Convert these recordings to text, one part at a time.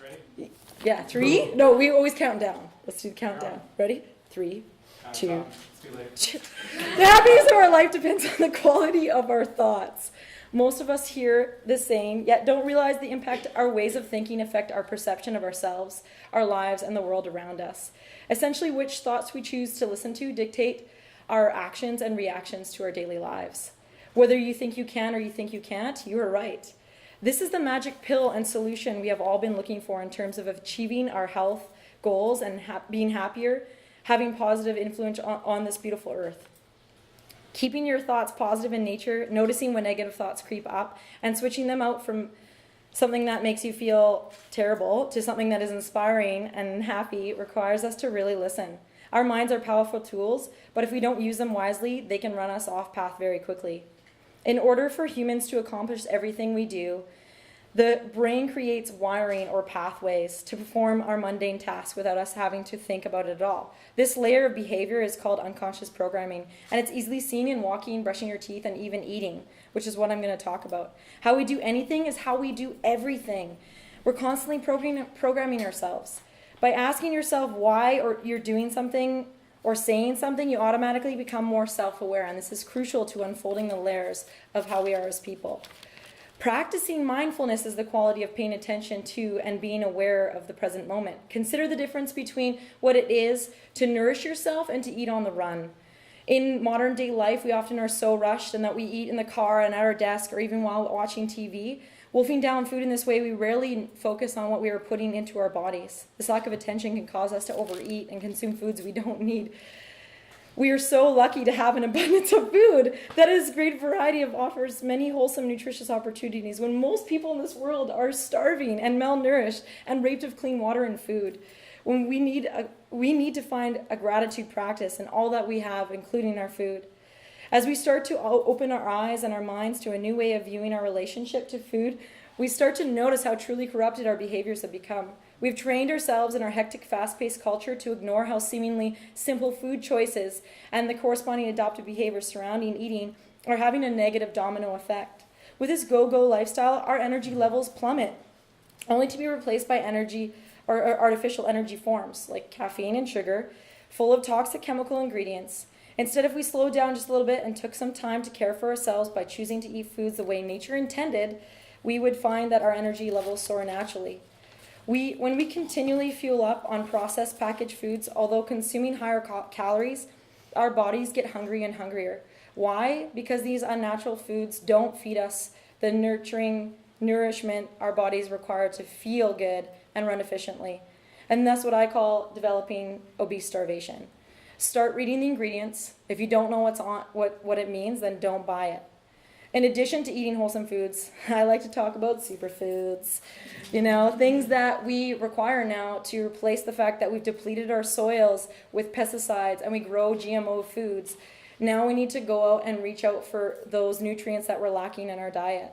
Ready? Yeah, 3? No, we always count down. Let's do the countdown. Ready? 3, 2. It's too late. The happiness of our life depends on the quality of our thoughts. Most of us hear the saying, yet don't realize the impact our ways of thinking affect our perception of ourselves, our lives, and the world around us. Essentially, which thoughts we choose to listen to dictate our actions and reactions to our daily lives. Whether you think you can or you think you can't, you are right. This is the magic pill and solution we have all been looking for in terms of achieving our health goals and being happier, having positive influence on this beautiful earth. Keeping your thoughts positive in nature, noticing when negative thoughts creep up, and switching them out from something that makes you feel terrible to something that is inspiring and happy requires us to really listen. Our minds are powerful tools, but if we don't use them wisely, they can run us off path very quickly. In order for humans to accomplish everything we do, the brain creates wiring or pathways to perform our mundane tasks without us having to think about it at all. This layer of behavior is called unconscious programming, and it's easily seen in walking, brushing your teeth, and even eating, which is what I'm going to talk about. How we do anything is how we do everything. We're constantly programming ourselves. By asking yourself why or you're doing something or saying something, you automatically become more self-aware, and this is crucial to unfolding the layers of how we are as people. Practicing mindfulness is the quality of paying attention to and being aware of the present moment. Consider the difference between what it is to nourish yourself and to eat on the run. In modern day life, we often are so rushed and that we eat in the car and at our desk or even while watching TV. Wolfing down food in this way, we rarely focus on what we are putting into our bodies. This lack of attention can cause us to overeat and consume foods we don't need. We are so lucky to have an abundance of food that is great variety of offers many wholesome, nutritious opportunities when most people in this world are starving and malnourished and raped of clean water and food. When we need to find a gratitude practice in all that we have, including our food. As we start to open our eyes and our minds to a new way of viewing our relationship to food, we start to notice how truly corrupted our behaviors have become. We've trained ourselves in our hectic, fast-paced culture to ignore how seemingly simple food choices and the corresponding adopted behaviors surrounding eating are having a negative domino effect. With this go-go lifestyle, our energy levels plummet, only to be replaced by energy or artificial energy forms like caffeine and sugar, full of toxic chemical ingredients. Instead, if we slowed down just a little bit and took some time to care for ourselves by choosing to eat foods the way nature intended, we would find that our energy levels soar naturally. When we continually fuel up on processed packaged foods, although consuming higher calories, our bodies get hungry and hungrier. Why? Because these unnatural foods don't feed us the nurturing nourishment our bodies require to feel good and run efficiently. And that's what I call developing obese starvation. Start reading the ingredients. If you don't know what it means, then don't buy it. In addition to eating wholesome foods, I like to talk about superfoods. Things that we require now to replace the fact that we've depleted our soils with pesticides and we grow GMO foods. Now we need to go out and reach out for those nutrients that we're lacking in our diet.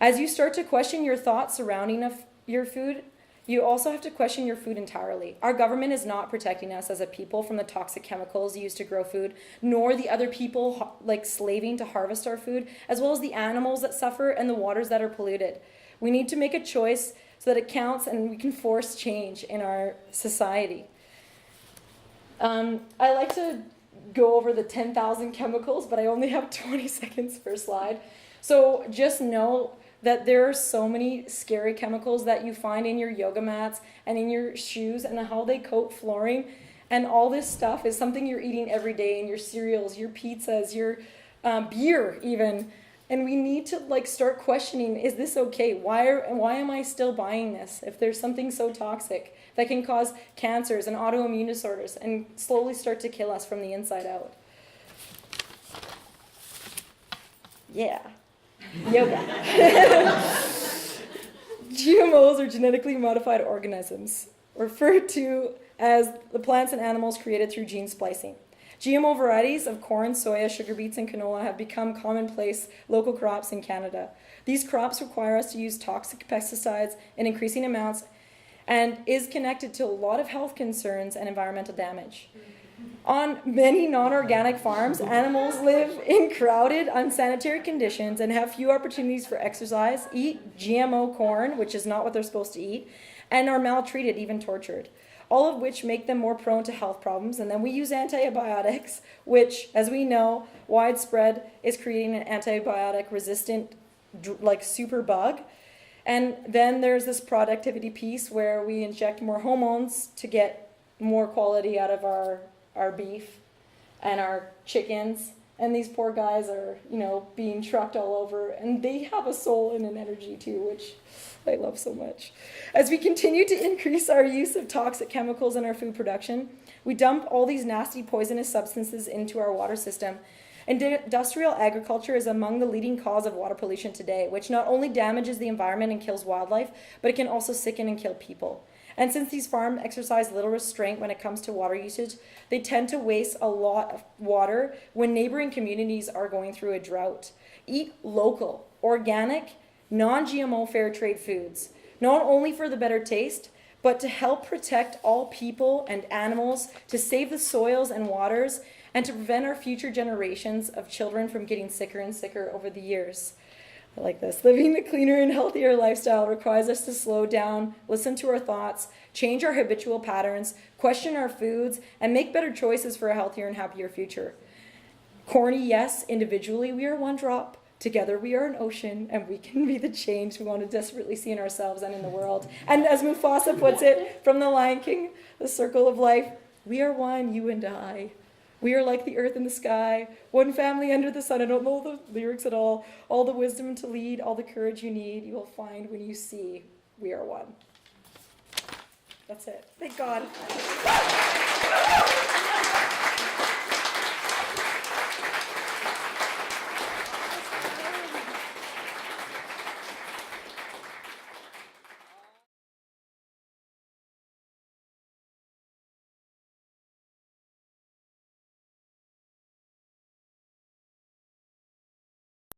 As you start to question your thoughts surrounding your food, you also have to question your food entirely. Our government is not protecting us as a people from the toxic chemicals used to grow food, nor the other people slaving to harvest our food, as well as the animals that suffer and the waters that are polluted. We need to make a choice so that it counts and we can force change in our society. I like to go over the 10,000 chemicals, but I only have 20 seconds per slide. So just know that there are so many scary chemicals that you find in your yoga mats and in your shoes and how they coat flooring. And all this stuff is something you're eating every day in your cereals, your pizzas, your beer even. And we need to start questioning, is this okay? Why am I still buying this? If there's something so toxic that can cause cancers and autoimmune disorders and slowly start to kill us from the inside out. Yeah. Yoga. GMOs are genetically modified organisms, referred to as the plants and animals created through gene splicing. GMO varieties of corn, soya, sugar beets, and canola have become commonplace local crops in Canada. These crops require us to use toxic pesticides in increasing amounts and is connected to a lot of health concerns and environmental damage. On many non-organic farms, animals live in crowded, unsanitary conditions and have few opportunities for exercise, eat GMO corn, which is not what they're supposed to eat, and are maltreated, even tortured, all of which make them more prone to health problems. And then we use antibiotics, which, as we know, widespread is creating an antibiotic-resistant, like, super bug. And then there's this productivity piece where we inject more hormones to get more quality out of our beef and our chickens. And these poor guys are, being trucked all over. And they have a soul and an energy too, which I love so much. As we continue to increase our use of toxic chemicals in our food production, we dump all these nasty poisonous substances into our water system. Industrial agriculture is among the leading cause of water pollution today, which not only damages the environment and kills wildlife, but it can also sicken and kill people. And since these farms exercise little restraint when it comes to water usage, they tend to waste a lot of water when neighboring communities are going through a drought. Eat local, organic, non-GMO fair trade foods, not only for the better taste, but to help protect all people and animals, to save the soils and waters, and to prevent our future generations of children from getting sicker and sicker over the years. I like this. Living a cleaner and healthier lifestyle requires us to slow down, listen to our thoughts, change our habitual patterns, question our foods, and make better choices for a healthier and happier future. Corny, yes, individually we are one drop. Together we are an ocean, and we can be the change we want to desperately see in ourselves and in the world. And as Mufasa puts it from The Lion King, the circle of life, we are one, you and I. We are like the earth and the sky, one family under the sun. I don't know the lyrics at all. All the wisdom to lead, all the courage you need, you will find when you see we are one. That's it. Thank God.